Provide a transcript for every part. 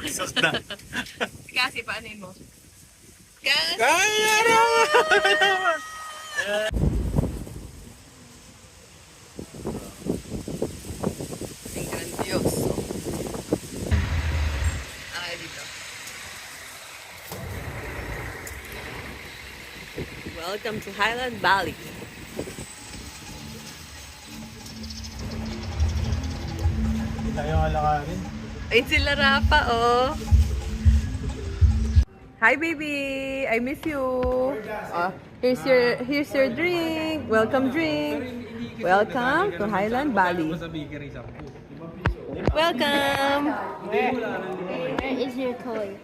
Sus na. Kasi, paano mo? Kasi! Kaya naman! Ang grandioso. Dito. Welcome to Highland Valley. Hindi tayo alakarin. Ayun sila Rafa, oh. Hi, baby! I miss you. Here's your drink. Welcome drink. Welcome to Highland Valley. Welcome. Where is your toy?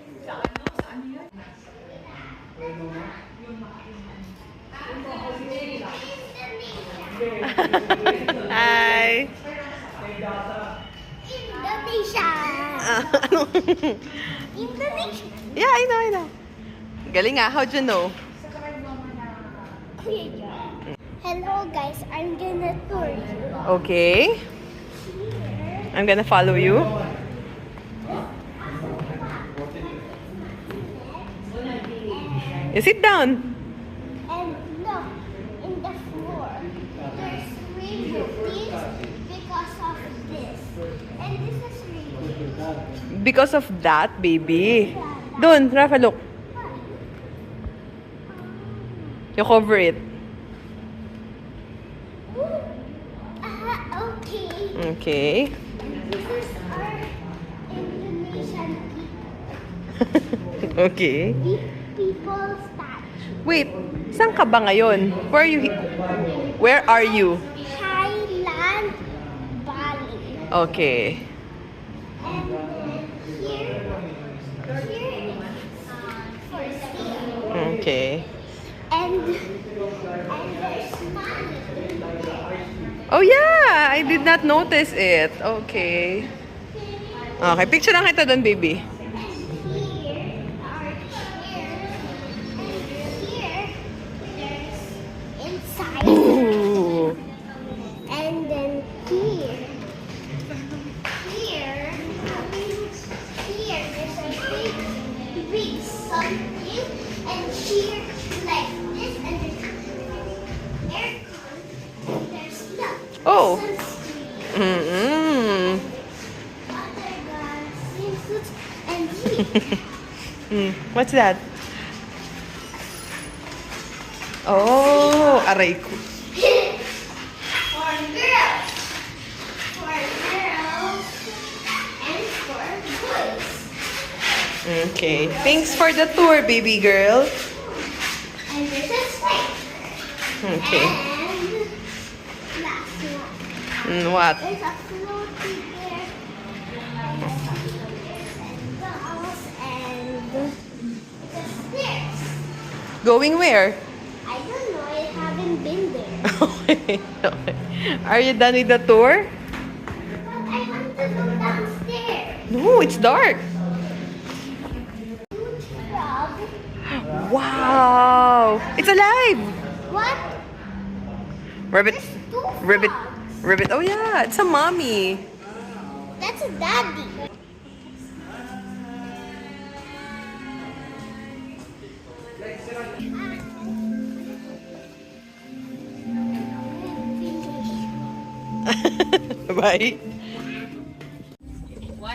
Hi. Indonesia! Ano? Indonesia! Yeah, I know. Galing nga. How'd you know? Hello guys, I'm gonna tour you. Okay. I'm gonna follow you. You sit down. And look, in the floor, there's radio because of this. And this is radio. Because of that, baby. Doon, Rafa, look. You cover it. Okay. Okay. This is our Indonesian people. Okay. People statue. Wait, saan ka ba ngayon? Where are you? Highland Valley. Okay. And here is for sale. Okay. And there's money. Oh yeah, I did not notice it. Okay. Okay, picture lang kita doon, baby. Here are chairs. And here there's inside. Ooh. And then here there's a big something. And here like this and there's aircon. There's no Oh. sunscreen. Mm-mm. Other guys, swimsuits, and here. What's that? Oh, aray ko. For girls. For girls. And for boys. Okay. Thanks for the tour, baby girl. And there's a slide. Okay. And last one. What? There's a floaty there. And dolls and the stairs. Going where? I don't know. I haven't been there. Okay. Okay. Are you done with the tour? But I want to go downstairs. No, it's dark. Huge frog. Wow. It's alive. What? Rabbit. There's two Rabbit. frogs. Rabbit. Oh yeah, it's a mommy. That's a daddy. Bye. 1, 1,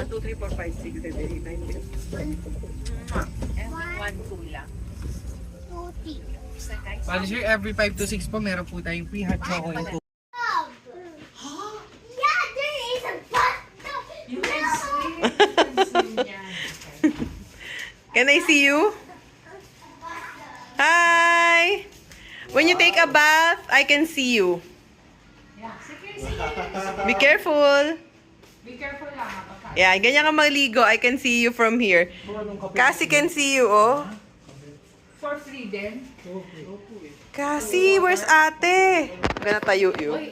2, 3, 4, 5, 6, 7, 8, 9, 10. One, 2 lang. 2, 3. Bali sir, every 5 to 6 po, meron po tayong free hot chocolate po. Yeah, there is a bathtub. Can I see you? Hi! When you take a bath, I can see you. Be careful. Be careful lang. Yeah, ganyan ka maligo. I can see you from here. Cassie can see you, oh. For free din. Cassie, where's ate? I'm gonna tayo you. Oy.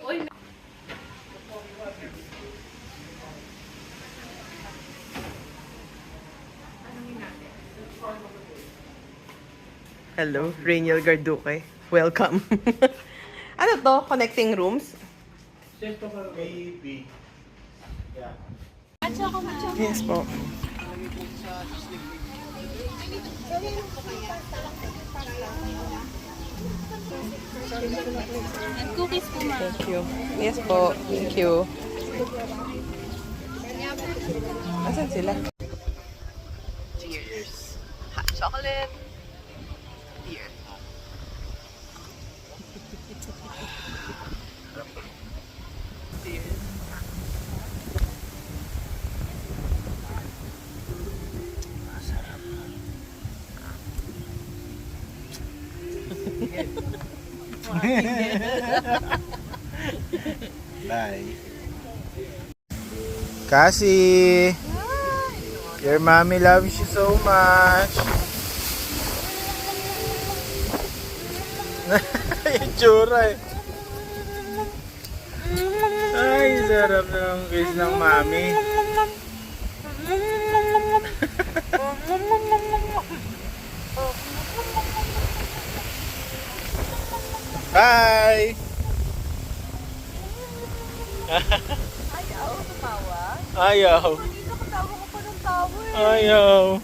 Hello, Rainiel Garduque. Welcome. Ano to? Connecting rooms? Maybe. Yeah. Yes po. And cookies po, ma'am. Thank you. Yes po. Thank you. Asan sila? Cheers. Hot chocolate. Beer. Cheers. Bye. Cassie, your mommy loves you so much. Yung tsura eh. Ay, sarap ng kiss ng mami. Bye! Ayaw. Ayaw.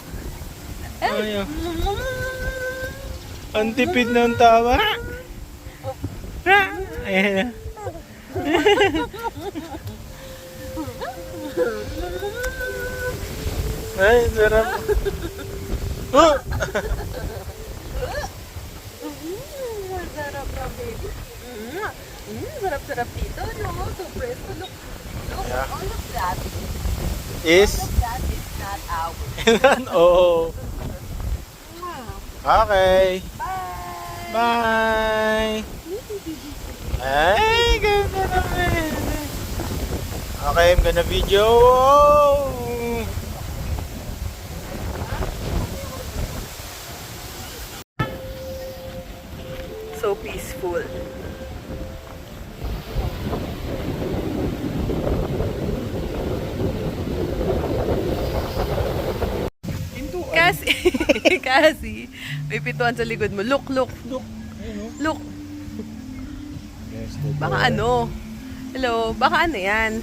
Ayaw. Ang tipid ng tawa. Ayan na. Ay, sarap. Oh! Sarap-sarap dito, no? So presto. Look, Yeah. all of that. Is? That is not ours. Oo. Okay. Bye! Bye! Ay, ganda naman. Okay, I'm gonna video. So peaceful. Kasi, kasi, may pintuan sa likod mo. Look, look, look. Look. Baka ano? Hello, baka ano yan?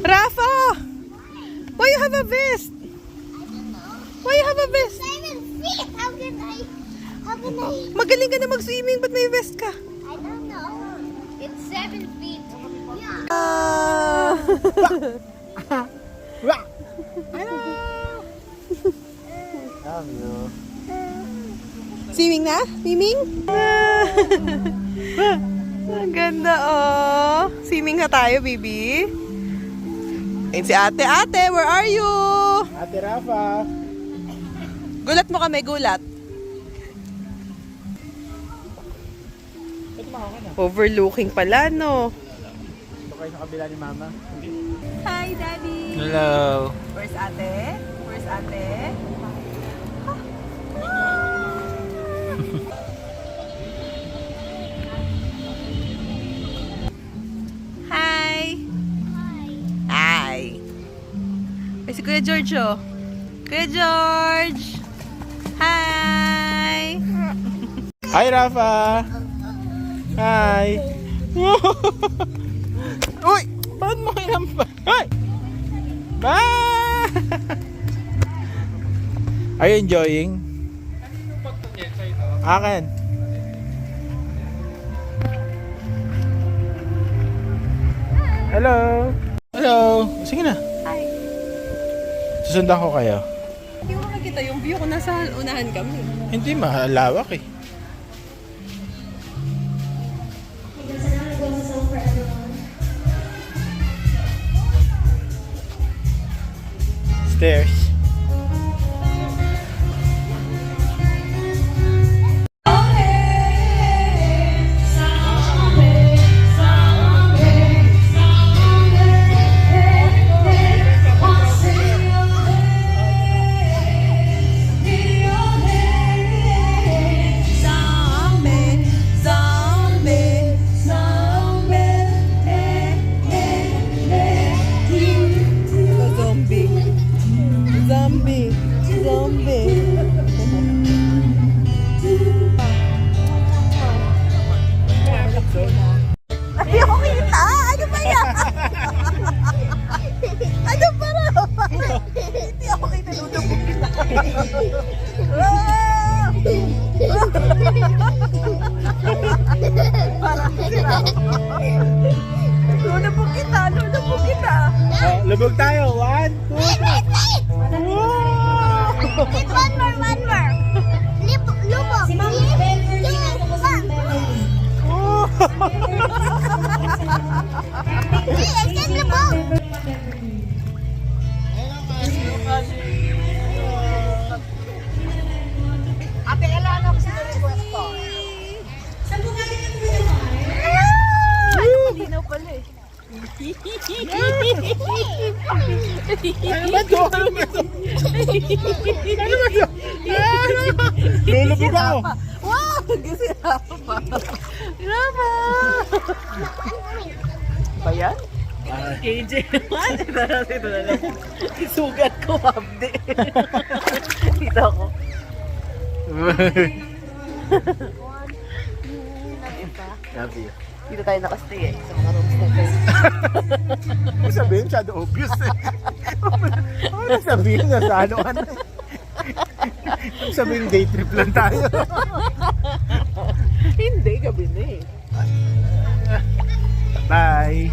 Rafa! Why you have a vest? Why you have a vest? 7 feet! How can I? Magaling ka na mag-swimming, ba't may vest ka? I don't know. It's 7 feet. Yeah. Love you. Swimming na? Swimming? Ang ganda, oh. Swimming na tayo, baby. Ayun si ate. Ate, where are you? Ate Rafa. Gulat mo kami, gulat. Overlooking pala, no? Ito kayo sa kabila ni Mama. Hi, Daddy. Hello. Where's ate? Where's ate? Hi. Hi. Ay, si Kuya George, oh. Kuya George. Hi. Hi, Rafa. Hi. Uy! Ba't mo kinampa? Hi! Bye! Are you enjoying? Akin. Hello. Hello. Sige na. Hi. Susundan ko kayo. Hindi ko makikita yung view ko, nasa unahan kami. Hindi, malawak eh. Stairs. Lubog tayo. 1, 2, Wait, wait, wait! wow! Wait, one more. Lubog. 3, 2, 1. Hey, I said lubog. Ate Ella, ano kasi request ko? Malinaw pala eh. Ano ba to? Ano ba to? Lulubog ako. Wow! Kasi Rafa. Rafa! Ba yan? KJ naman. Ito na lang. Isugat ko, abdi. Dito ako. Sabi. Dito tayo nakastay eh. Sa mga rooms na tayo. Ano sabihin? Masyado obvious eh. Ano sabihin? Nasa ano ka na eh. Ano sabihin? Day trip lang tayo. Hindi, gabi na eh. Bye.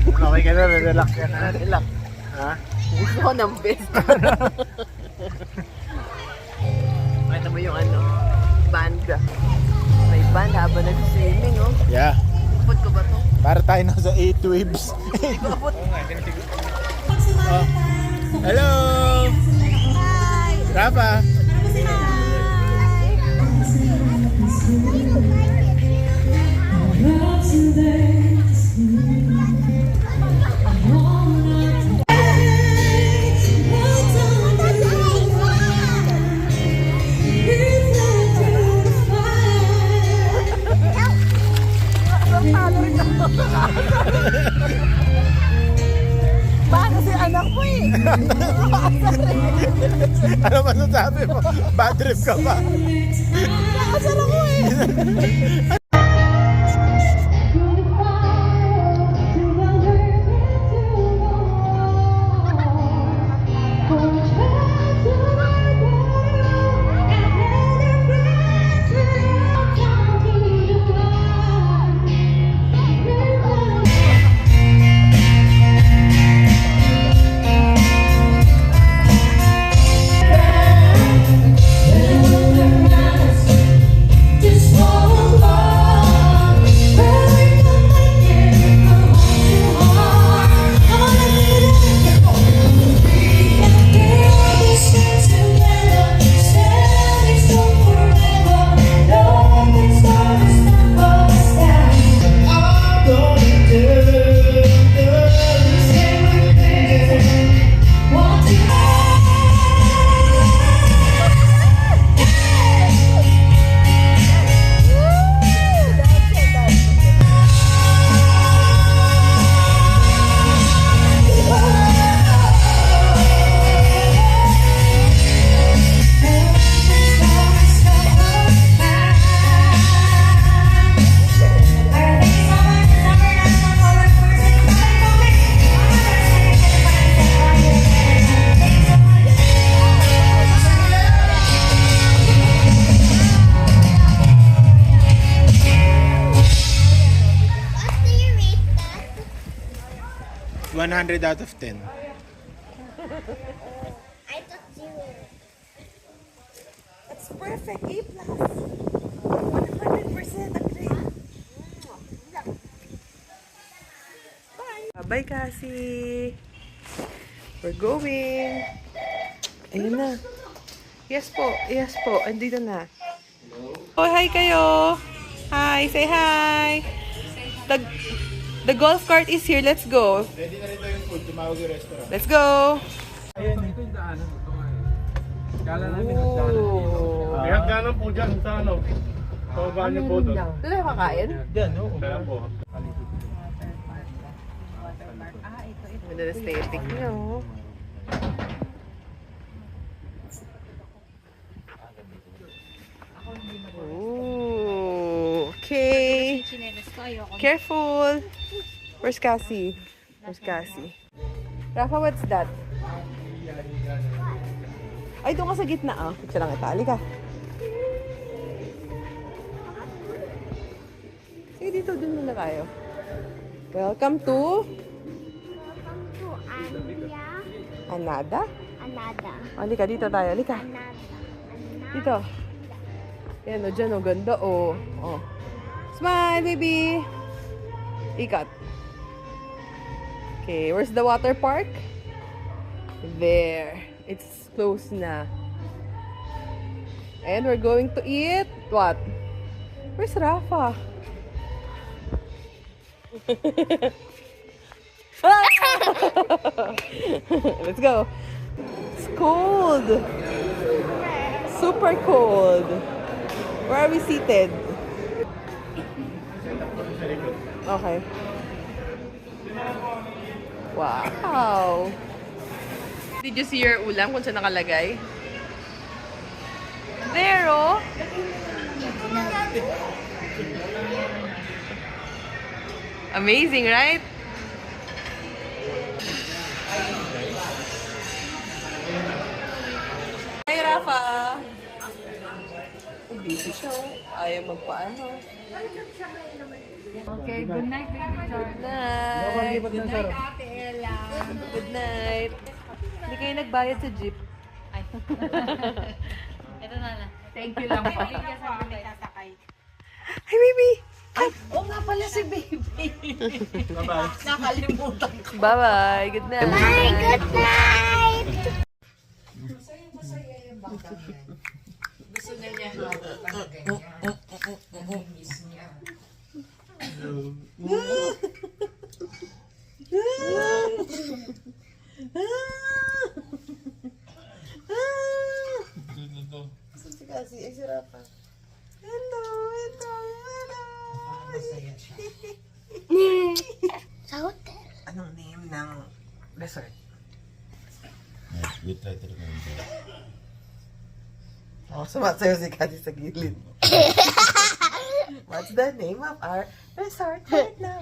Okay ka na, relax ka na. Relax. Ha? Gusto ko ng best. Makita mo yung ano, band. May band habang nag-swimming, oh. Yeah. Kapot ko ba to? Para tayo nasa 8 waves. Oh. Hello! Rafa! Baka kasi anak mo eh. Ano masasabi mo? Bad trip ka ba? Asal ako eh. $100 out of 10. I took 0. It's perfect. A+. 100% agree. Bye. Bye, Cassie. We're going. Ayun na. Yes po. Yes po. Andito na. Oh, hi kayo. Hi. Say hi. The golf cart is here. Let's go. Ready na rin daw yung food. Tumawag yung restaurant. Let's go. Ito yung daanan. Kala namin nagdaanan dito. May hagdanan po dyan sa ano. Tawagan niyo po doon. Doon tayo kakain? Dyan, oo. Kaya po. Ganda na aesthetic niya, oh. Ooh, okay. Careful. Where's Cassie? Where's Cassie? Rafa, what's that? Ay, doon ka sa gitna, ah. Picture lang kita. Halika. Sige, dito. Doon muna tayo. Welcome to Anada? Anada. Halika, dito tayo. Halika. Anada. Dito. Yan, o, dyan, o. Ganda, o. Oh. Smile, baby! Ikat. Okay, where's the water park? There. It's closed na. And we're going to eat what? Where's Rafa? Let's go. It's cold. Super cold. Where are we seated? Okay. Wow. Did you see your ulam kung saan nakalagay? There, oh. Amazing, right? Hi, Rafa. Busy siya. Ayaw magpaano. Okay, good night, baby George. Good night. Ate Ella. Good night. Hindi kayo nagbayad sa jeep. Ito na na. Thank you lang po. Hi, baby. Oo nga pala si baby. Nakalimutan ko. Bye-bye. Good night. Bye, good night! Gusto niya Sa hotel. Anong name ng resort? We try to remember. Oh, sumasayo si Kati sa gilid. What's the name of our resort right now?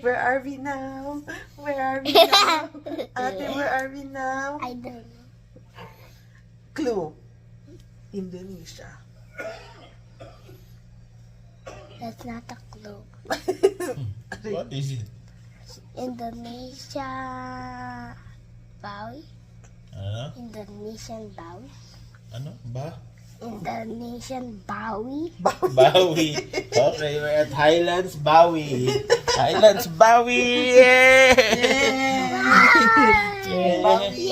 Where are we now? Where are we now? Ate, where are we now? I don't know. Clue. Indonesia. That's not a clue. What is it? Indonesia. Bawi? Ano? Indonesian Bawi? Ano? Ba? Indonesian Bawi? Bawi. Okay, we're at Highlands Bawi. Highlands Bawi! Bawi!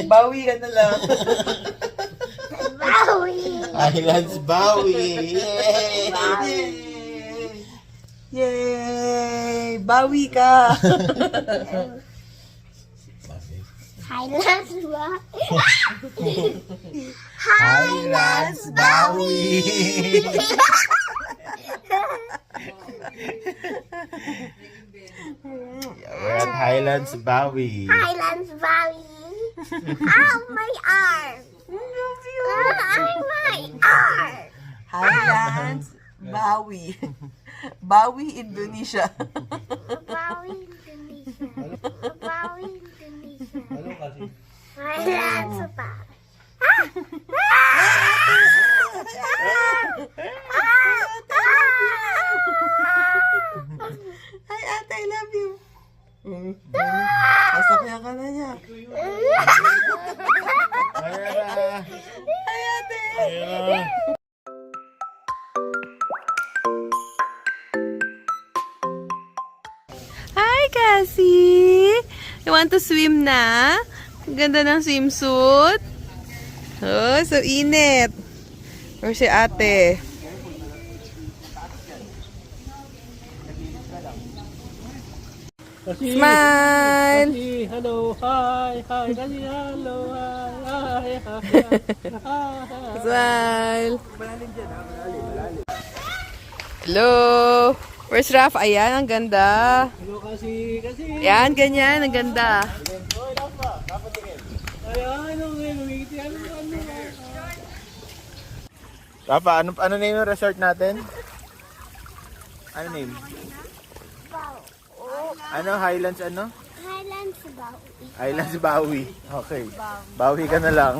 Bawi ka na lang. Bawi! Highlands Bawi! Yay! Bawi ka! Highlands Bawi! Highlands Bawi! We're at Highlands Bawi. Highlands Bawi! Ow, my arm! Ow, my arm! Highlands Bawi. Bawi, Indonesia. Bawi, Indonesia. Bawi, Indonesia. Highlands Bawi. Hi, ate, I love you. Masakya ka na niya. Hi, ate. Hi, Cassie! You want to swim na? Ang ganda ng swimsuit. Oh, so init. Or si ate. Smile! Hello, hi, hi, Kasi, hello, hi, hi, hi. Smile! Hello! Where's Raf? Ayan, ang ganda. Hello, Kasi. Ayan, ganyan, ang ganda. Ayan, ano. Papa, ano name yung resort natin? Ano name? Ano? Highlands ano? Highlands Bawi. Highlands Bawi. Okay. Bawi ka na lang.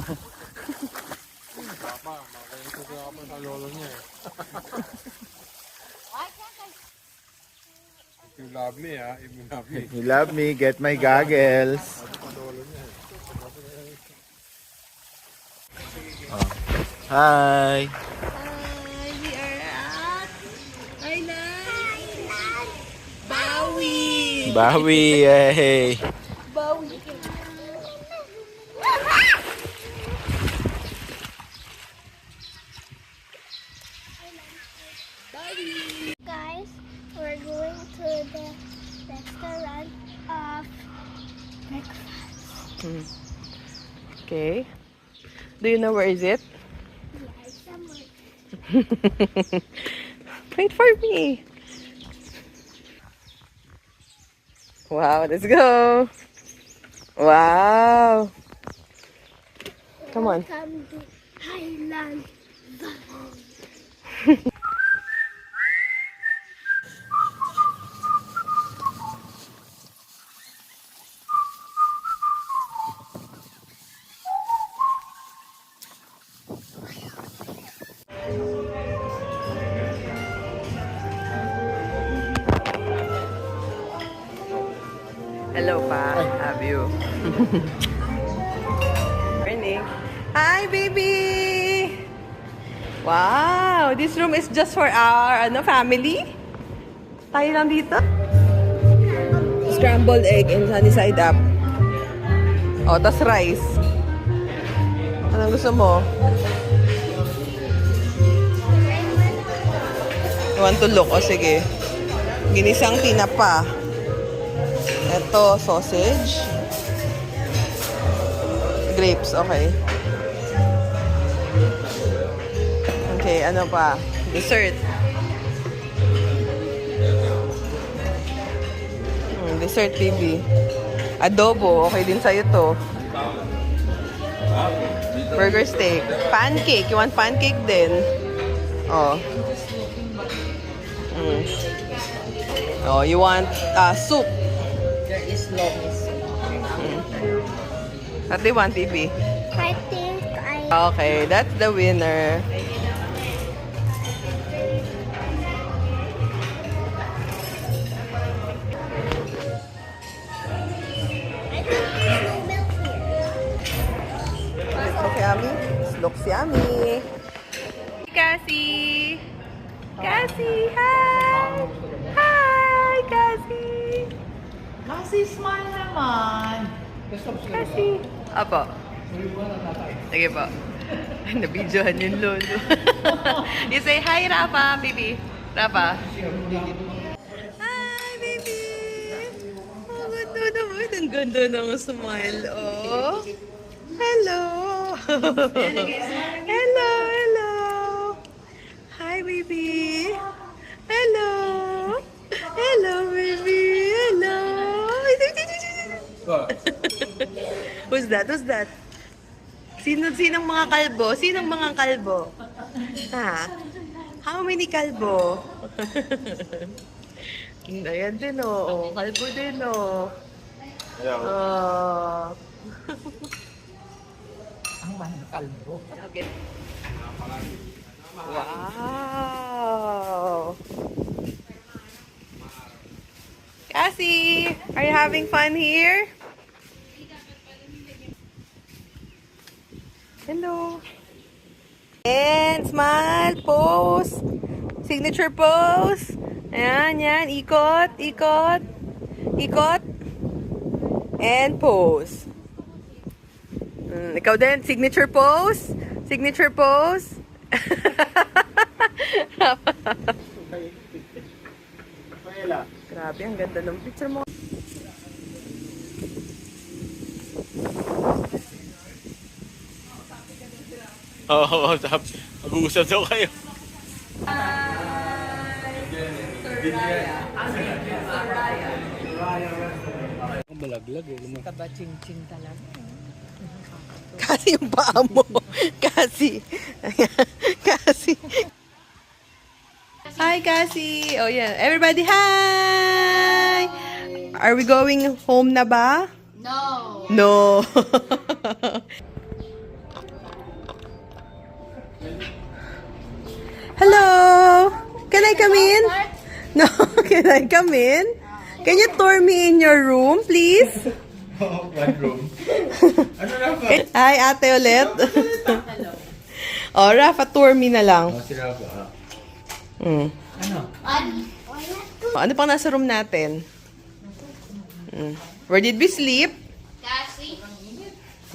You love me, ha? You love me. You love me, get my goggles. Oh. Hi. We are at Island Bawi. Bawi, yay. Guys, we're going to the restaurant of breakfast. Okay. Do you know where is it? Yeah, somewhere. Wait for me. Wow, let's go. Wow. Come on. Welcome to Highland Valley. Hello pa. Have you? Morning. Hi, baby! Wow! This room is just for our family? Tayo lang dito? Scrambled egg and sunny side up. Oh, tas rice. Anong gusto mo? You want to look? O, sige. Ginisang tinapa. Ito, sausage. Grapes, okay. Okay, ano pa? Dessert. Dessert, baby. Adobo, okay din sa'yo to. Burger steak. Pancake, you want pancake din? Oh. Oh, you want soup? What do you want, baby? I think Okay, that's the winner. It looks yummy. It looks yummy. Cassie! Cassie, hi! Hi, Cassie! Kasi smile naman. Cassie! Apo. Sige po. Nabidyohan yung lolo. You say hi, Rafa, baby. Rafa. Hi, baby! Oh, ganda naman. Ang ganda ng smile, oh. Hello! Hello, hello! Hi, baby! Hello! Hello, baby! Hello! Who's that? Who's that? Sinong mga kalbo? Sinong mga kalbo? Ha? How many kalbo? Ayan din, oh. Kalbo din, oh. Oh. Ang mga kalbo. Okay. Wow! Cassie, are you having fun here? Hello. And smile, pose. Signature pose. Ayan, yan. Ikot, ikot. Ikot. And pose. Ikaw din, signature pose. Signature pose. Grabe, ang ganda ng picture mo. Oo, mag-uusap daw kayo. Malaglag, eh. Kaba-ching-ching talaga. Kasi yung paa mo. Kasi. Kasi. Hi, Cassie. Oh, yeah. Everybody, hi! Are we going home na ba? No! No. Hello. Can I come in? No. Can I come in? Can you tour me in your room, please? One room. Ano na ba? Hi, ate ulit. Oh, Rafa, tour me na lang. Si Rafa. Mm. Oh, ano pang nasa room natin? Where did we sleep?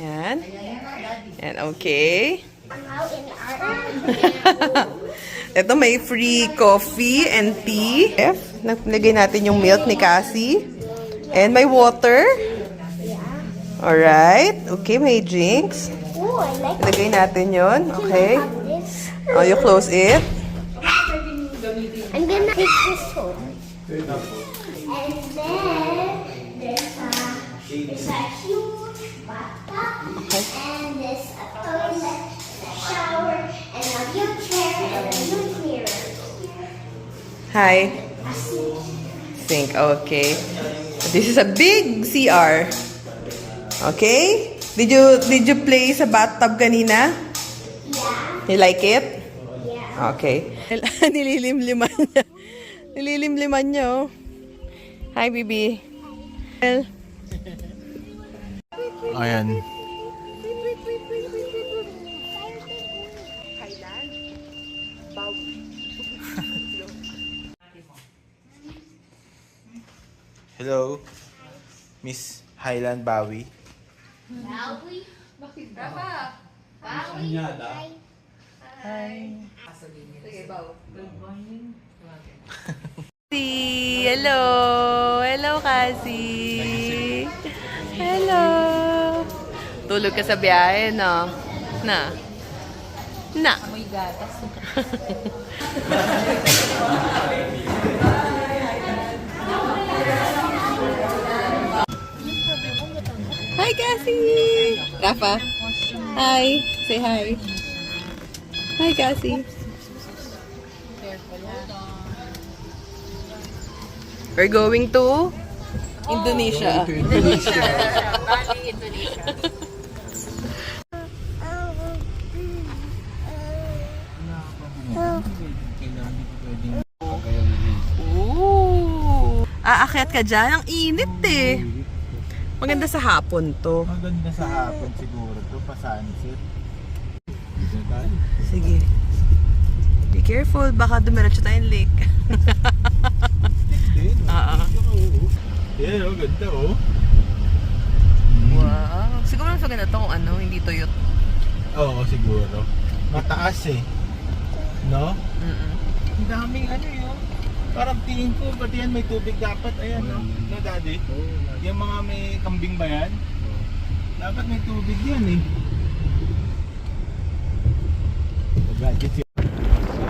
Yan. And okay. Out in our Ito may free coffee and tea. Naglagay natin yung milk ni Cassie. And may water. Alright. Okay, may drinks. Ooh, I like Lagay natin yun. Okay. this. Oh, you close it. I'm gonna take this home. And then there's a huge bathtub and there's a toilet, a shower, and a wheelchair and a huge mirror. Hi. Sink. Okay. This is a big CR. Okay? Did you play sa bathtub kanina? Yeah. You like it? Yeah. Okay. Nililimliman niya. Nililimliman niya, oh. Hi, Bibi. Ayan. Hello, Miss Highland Bawi. Hello! Hello, Cassie! Hello! Tulog ka sa biyahe, no? Na? Na? Amoy gatas. Hi, Cassie! Rafa? Hi! Say hi! Hi, Cassie! We're going to Indonesia. Bali, Indonesia. Ooh! Aakyat ka dyan? Ang init eh. Maganda sa hapon to. Maganda sa hapon siguro to, pa-sunset. Dito tayo. Sige. Be careful, baka dumiretso tayong lake. Din, Oo. Yan, oh, ganda oh. Wow. Siguro mas maganda to kung ano, hindi tuyot. Oo, siguro. Mataas eh. No? Ang daming ano yun. Parang tingin ko, pati yan may tubig dapat. Ayan, no? No, daddy? Yung mga may kambing ba yan? Dapat may tubig yan eh. Gadget yun.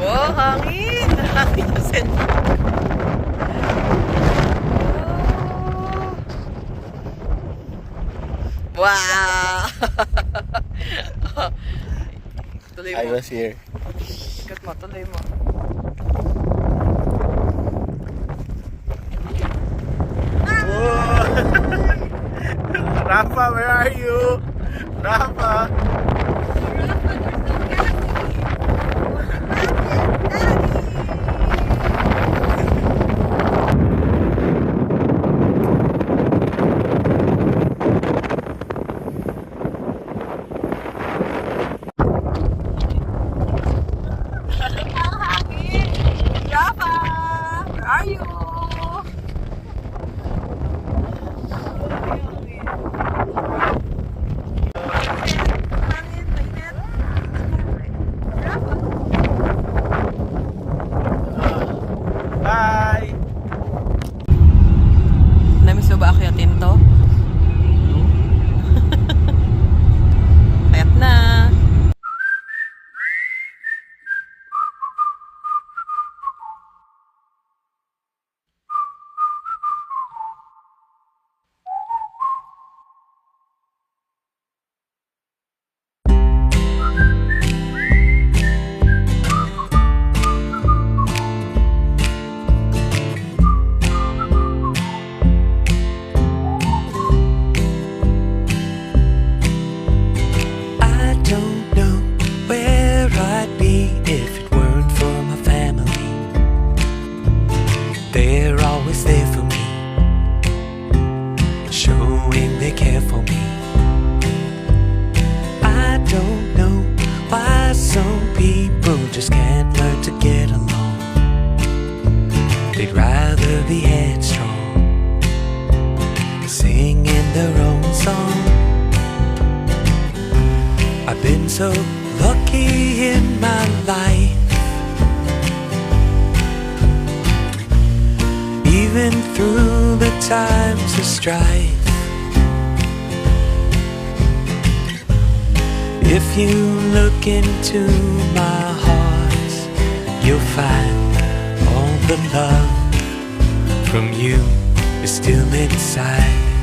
Wow, hangin! Hangin yung cellphone. Wow! Tuloy I mo. was here. Sikat mo, tuloy mo. Rafa, where are you? Rafa! Rafa! Where are you? to be headstrong, singing their own song. I've been so lucky in my life. Even through the times of strife, if you look into my heart, you'll find all the love from you is still inside.